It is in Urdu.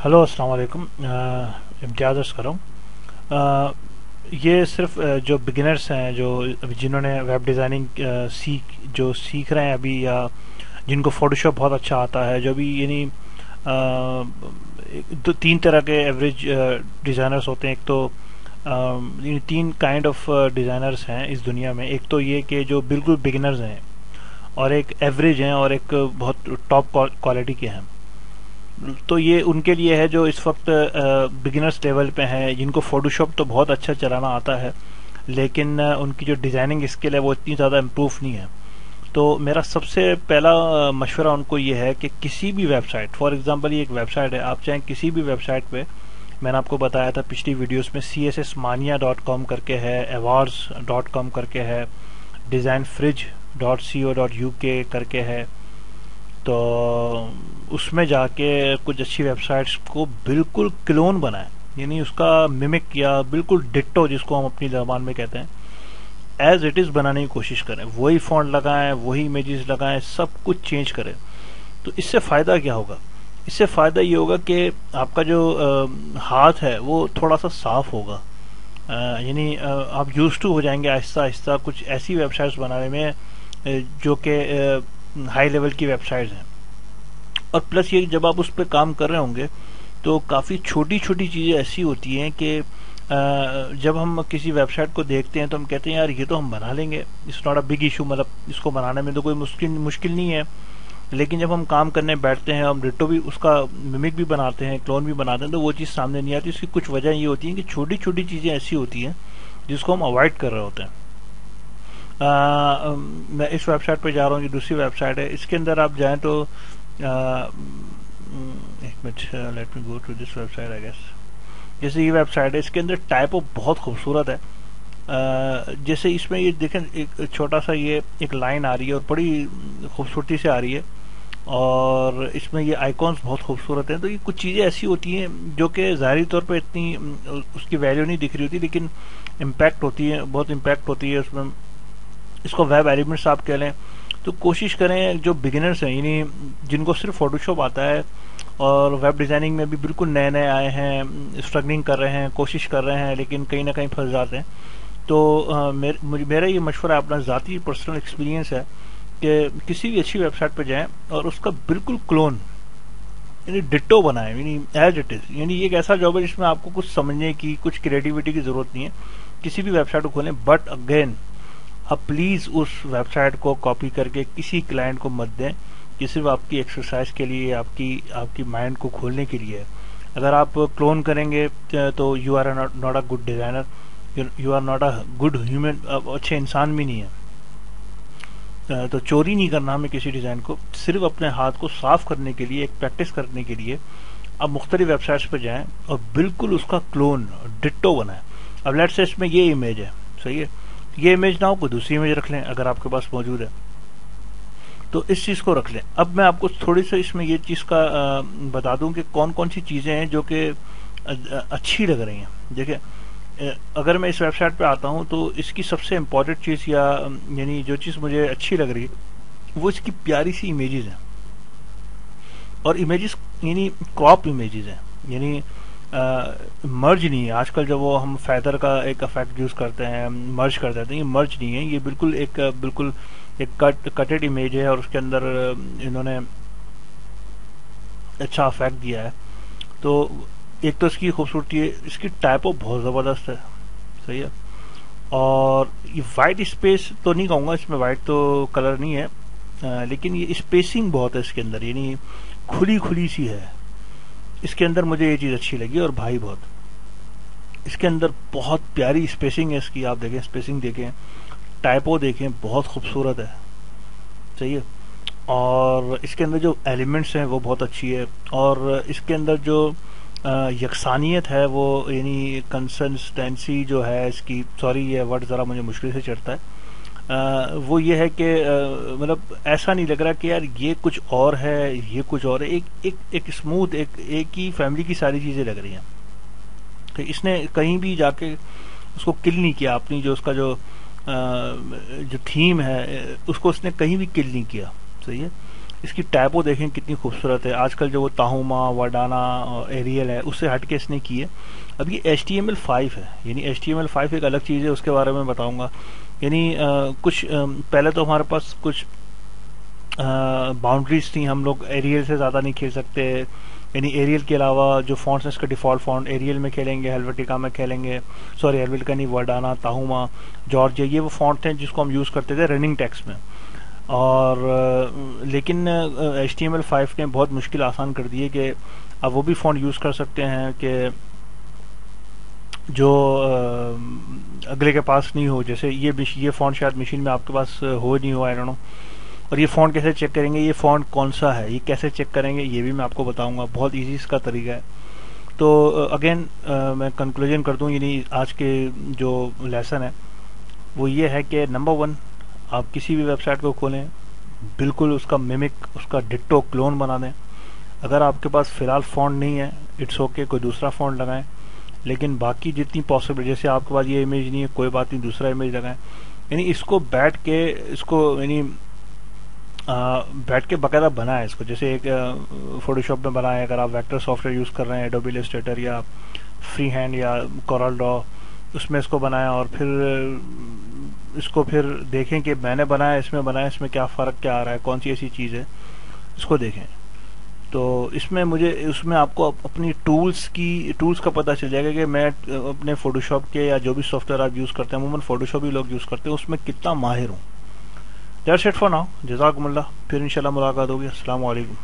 ہلو السلام علیکم، امتیاز عرض کر رہا ہوں۔ یہ صرف جو بگنرس ہیں، جو جنہوں نے ویب ڈیزائننگ سیکھ رہے ہیں ابھی، یا جن کو فوٹو شاپ بہت اچھا آتا ہے، جو بھی یعنی دو تین طرح کے ایوریج ڈیزائنرز ہوتے ہیں۔ ایک تو یعنی تین کائنڈ آف ڈیزائنرز ہیں اس دنیا میں۔ ایک تو یہ کہ جو بالکل بگنرز ہیں، اور ایک ایوریج ہیں، اور ایک بہت ٹاپ کوالٹی کے ہیں۔ تو یہ ان کے لیے ہے جو اس وقت بگنرس لیول پہ ہیں، جن کو فوٹو شاپ تو بہت اچھا چلانا آتا ہے، لیکن ان کی جو ڈیزائننگ اسکل ہے وہ اتنی زیادہ امپروو نہیں ہے۔ تو میرا سب سے پہلا مشورہ ان کو یہ ہے کہ کسی بھی ویب سائٹ، فار ایگزامپل یہ ایک ویب سائٹ ہے، آپ چاہیں کسی بھی ویب سائٹ پہ، میں نے آپ کو بتایا تھا پچھلی ویڈیوز میں CSSmania.com کر کے ہے، awards.com کر کے ہے، designfridge.co.uk کر کے ہے۔ تو اس میں جا کے کچھ اچھی ویب سائٹس کو بالکل کلون بنائیں، یعنی اس کا ممک یا بالکل ڈٹو، جس کو ہم اپنی زبان میں کہتے ہیں، ایز اٹ از بنانے کی کوشش کریں۔ وہی فونٹ لگائیں، وہی امیجز لگائیں، سب کچھ چینج کریں۔ تو اس سے فائدہ کیا ہوگا؟ اس سے فائدہ یہ ہوگا کہ آپ کا جو ہاتھ ہے وہ تھوڑا سا صاف ہوگا، یعنی آپ یوز ٹو ہو جائیں گے آہستہ آہستہ کچھ ایسی ویب سائٹس بنانے میں جو کہ ہائی لیول کی ویب سائٹس ہیں۔ اور پلس یہ جب آپ اس پہ کام کر رہے ہوں گے تو کافی چھوٹی چھوٹی چیزیں ایسی ہوتی ہیں کہ جب ہم کسی ویب سائٹ کو دیکھتے ہیں تو ہم کہتے ہیں یار یہ تو ہم بنا لیں گے، it's not a big issue, مطلب اس کو بنانے میں تو کوئی مشکل نہیں ہے۔ لیکن جب ہم کام کرنے بیٹھتے ہیں، ہم ڈٹو بھی اس کا ممک بھی بناتے ہیں، کلون بھی بناتے ہیں، تو وہ چیز سامنے نہیں آتی۔ اس کی کچھ وجہ یہ ہوتی ہیں کہ چھوٹی چھوٹی چیزیں ایسی ہوتی ہیں جس کو ہم اوائڈ کر رہے ہوتے ہیں۔ میں اس ویب سائٹ پہ جا رہا ہوں، یہ دوسری ویب سائٹ ہے، اس کے اندر آپ جائیں تو ایک minute, let me go to this website I guess. جیسے یہ ویب سائٹ ہے، اس کے اندر ٹائپو بہت خوبصورت ہے۔ جیسے اس میں یہ دیکھیں، ایک چھوٹا سا یہ ایک لائن آ رہی ہے اور بڑی خوبصورتی سے آ رہی ہے، اور اس میں یہ آئیکونس بہت خوبصورت ہیں۔ تو یہ کچھ چیزیں ایسی ہوتی ہیں جو کہ ظاہری طور پہ اتنی اس کی ویلیو نہیں دکھ رہی ہوتی، لیکن امپیکٹ ہوتی ہے، بہت امپیکٹ ہوتی ہے اس میں۔ اس کو ویب ایلیمنٹس آپ کہہ لیں۔ تو کوشش کریں جو بگنرز ہیں، یعنی جن کو صرف فوٹو شاپ آتا ہے اور ویب ڈیزائننگ میں بھی بالکل نئے نئے آئے ہیں، اسٹرگلنگ کر رہے ہیں، کوشش کر رہے ہیں، لیکن کہیں نہ کہیں پھنس جاتے ہیں، تو میرا یہ مشورہ اپنا ذاتی پرسنل ایکسپیرینس ہے کہ کسی بھی اچھی ویب سائٹ پہ جائیں اور اس کا بالکل کلون، یعنی ڈٹو بنائیں، یعنی ایز اٹ از۔ یعنی یہ ایک ایسا جاب ہے جس میں آپ کو کچھ سمجھنے کی، کچھ کریٹیوٹی کی ضرورت نہیں ہے۔ کسی بھی ویب سائٹ کو کھولیں، بٹ اگین اب پلیز اس ویب سائٹ کو کاپی کر کے کسی کلائنٹ کو مت دیں، کہ صرف آپ کی ایکسرسائز کے لیے، آپ کی مائنڈ کو کھولنے کے لیے۔ اگر آپ کلون کریں گے تو you are not a good designer, you are not a good human, اچھے انسان بھی نہیں ہے۔ تو چوری نہیں کرنا ہمیں کسی ڈیزائن کو، صرف اپنے ہاتھ کو صاف کرنے کے لیے، ایک پریکٹس کرنے کے لیے آپ مختلف ویب سائٹس پہ جائیں اور بالکل اس کا کلون ڈٹو بنائیں۔ اب لیٹس سے اس میں یہ امیج ہے، صحیح ہے، یہ امیج نہ ہو کوئی دوسری امیج رکھ لیں اگر آپ کے پاس موجود ہے، تو اس چیز کو رکھ لیں۔ اب میں آپ کو تھوڑی سی اس میں یہ چیز کا بتا دوں کہ کون کون سی چیزیں ہیں جو کہ اچھی لگ رہی ہیں۔ دیکھیں، اگر میں اس ویب سائٹ پہ آتا ہوں تو اس کی سب سے امپورٹنٹ چیز، یا یعنی جو چیز مجھے اچھی لگ رہی ہے، وہ اس کی پیاری سی امیجز ہیں، اور امیجز یعنی کراپ امیجز ہیں، یعنی مرج نہیں ہے۔ آج کل جب وہ ہم فیدر کا ایک افیکٹ یوز کرتے ہیں، مرج کر دیتے ہیں، یہ مرج نہیں ہے، یہ بالکل ایک کٹڈ امیج ہے، اور اس کے اندر انہوں نے اچھا افیکٹ دیا ہے۔ تو ایک تو اس کی خوبصورتی ہے، اس کی ٹائپو بہت زبردست ہے، صحیح ہے۔ اور یہ وائٹ اسپیس تو نہیں کہوں گا، اس میں وائٹ تو کلر نہیں ہے، لیکن یہ اسپیسنگ بہت ہے اس کے اندر، یعنی کھلی سی ہے اس کے اندر۔ مجھے یہ چیز اچھی لگی، اور بھائی بہت اس کے اندر بہت پیاری اسپیسنگ ہے اس کی۔ آپ دیکھیں، اسپیسنگ دیکھیں، ٹائپو دیکھیں، بہت خوبصورت ہے، صحیح ہے۔ اور اس کے اندر جو ایلیمنٹس ہیں وہ بہت اچھی ہے، اور اس کے اندر جو یکسانیت ہے، وہ یعنی کنسسٹینسی جو ہے اس کی، سوری یہ ورڈ ذرا مجھے مشکل سے چڑھتا ہے، وہ یہ ہے کہ مطلب ایسا نہیں لگ رہا کہ یار یہ کچھ اور ہے، یہ کچھ اور ہے، ایک اسموتھ، ایک ہی فیملی کی ساری چیزیں لگ رہی ہیں کہ اس نے کہیں بھی جا کے اس کو کل نہیں کیا، اپنی جو اس کا جو تھیم ہے اس کو اس نے کہیں بھی کل نہیں کیا، صحیح ہے۔ اس کی ٹائپو دیکھیں کتنی خوبصورت ہے. آج کل جو وہ تاہما وڈانا ایریل ہے اس سے ہٹ کے اس نے کی ہے. اب یہ HTML5 ہے, یعنی HTML5 ایک الگ چیز ہے, اس کے بارے میں بتاؤں گا. یعنی کچھ پہلے تو ہمارے پاس کچھ باؤنڈریز تھیں, ہم لوگ ایریل سے زیادہ نہیں کھیل سکتے. یعنی ایریل کے علاوہ جو فونٹس ہیں اس کا ڈیفالٹ فونٹ ایریل میں کھیلیں گے, ہیلویٹیکا میں کھیلیں گے, سوری ہیلویٹیکا نہیں, وڈانا, تاہما, جارجیا, یہ وہ فونٹ ہیں جس کو ہم یوز کرتے تھے رننگ ٹیکسٹ میں. اور لیکن HTML5 نے بہت مشکل آسان کر دی ہے کہ اب وہ بھی فونٹ یوز کر سکتے ہیں کہ جو اگلے کے پاس نہیں ہو. جیسے یہ فونٹ شاید مشین میں آپ کے پاس ہو نہیں ہوا, آئی ڈونٹ نو. اور یہ فونٹ کیسے چیک کریں گے, یہ فونٹ کون سا ہے, یہ کیسے چیک کریں گے, یہ بھی میں آپ کو بتاؤں گا. بہت ایزی اس کا طریقہ ہے. تو اگین میں کنکلوژن کر دوں, یعنی آج کے جو لیسن ہے وہ یہ ہے کہ نمبر 1, آپ کسی بھی ویب سائٹ کو کھولیں, بالکل اس کا میمک, اس کا ڈٹو کلون بنا دیں. اگر آپ کے پاس فی الحال فونٹ نہیں ہے, اٹس اوکے, کوئی دوسرا فونٹ لگائیں. لیکن باقی جتنی پاسبل, جیسے آپ کے پاس یہ امیج نہیں ہے, کوئی بات نہیں, دوسرا امیج لگائیں. یعنی اس کو بیٹھ کے یعنی بیٹھ کے باقاعدہ بنائیں اس کو, جیسے ایک فوٹو شاپ میں بنائیں. اگر آپ ویکٹر سافٹ ویئر یوز کر رہے ہیں, ایڈوبی السٹریٹر یا فری ہینڈ یا کورل ڈرا, اس میں اس کو بنائیں. اور پھر اس کو پھر دیکھیں کہ میں نے بنایا, اس میں بنایا, اس میں کیا فرق کیا آ رہا ہے, کون سی ایسی چیز ہے, اس کو دیکھیں. تو اس میں آپ کو اپنی ٹولز کا پتہ چل جائے گا کہ میں اپنے فوٹو شاپ کے یا جو بھی سافٹ ویئر آپ یوز کرتے ہیں, عموماً فوٹو شاپ ہی لوگ یوز کرتے ہیں, اس میں کتنا ماہر ہوں. دیٹس اٹ فار ناؤ, جزاکم اللہ. پھر انشاءاللہ ملاقات ہوگی. السلام علیکم.